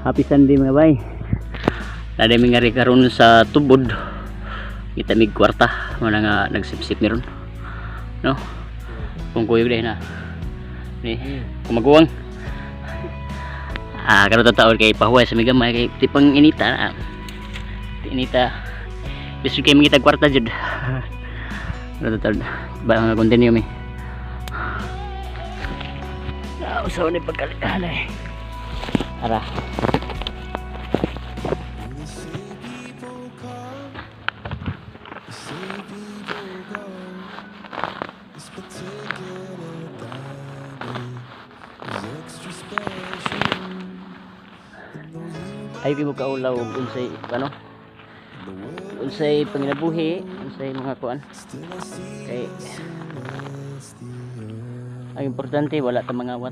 Happy Sunday mga bay. Nada mi ngari karon sa tubod. Kita mig kwarta mana nga nagsipsip ni ron. No? Kung kuyog dai na. Ni kumaguwang. Karon taon kay pahuway sa migamay kay tipang inita. Inita. Bisu kay mangita kwarta jud. Karon taon ba nga continue mi. Usaw ni pagkalitan eh. Ara. Ay mo kaulaw unsay ano? Unsay panginabuhi, unsay mga kuan. Kay ang importante wala ta mangawat.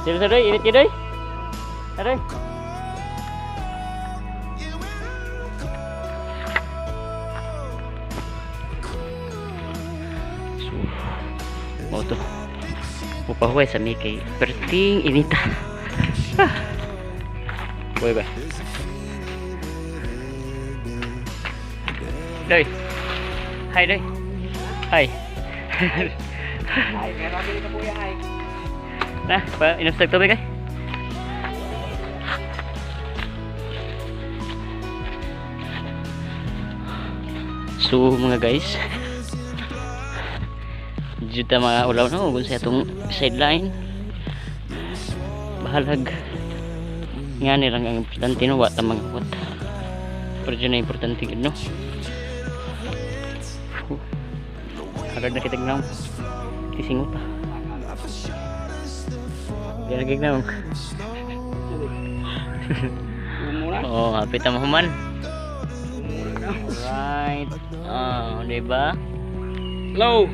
Sino doy, init ka doy? Aray. So, mau to. Mupahuway sa mi kay perting inita. Boy ba? Doy. Hi doy. Hi. Hi, meron din ka po ya hi. Nah, pa inustag tubig kay. So mga guys, juta mga ulaw na kung sa itong sideline bahalag nga nilang ang importante no, wata mga wat pero dyan na importante yun no. Agad na kitag na tisingot pa gagig na oh, hapit na mahuman. Right. Diba? Hello.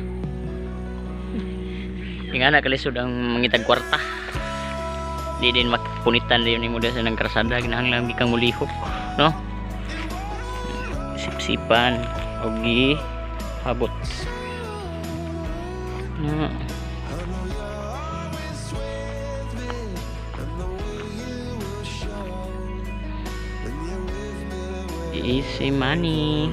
Yung anak kalisod ang mangitag kwarta. Di din makapunitan din yung muda sa ng krasada. Ginahanglang bikang mulihok. No? Sip-sipan. Ogi. Habot. Easy money.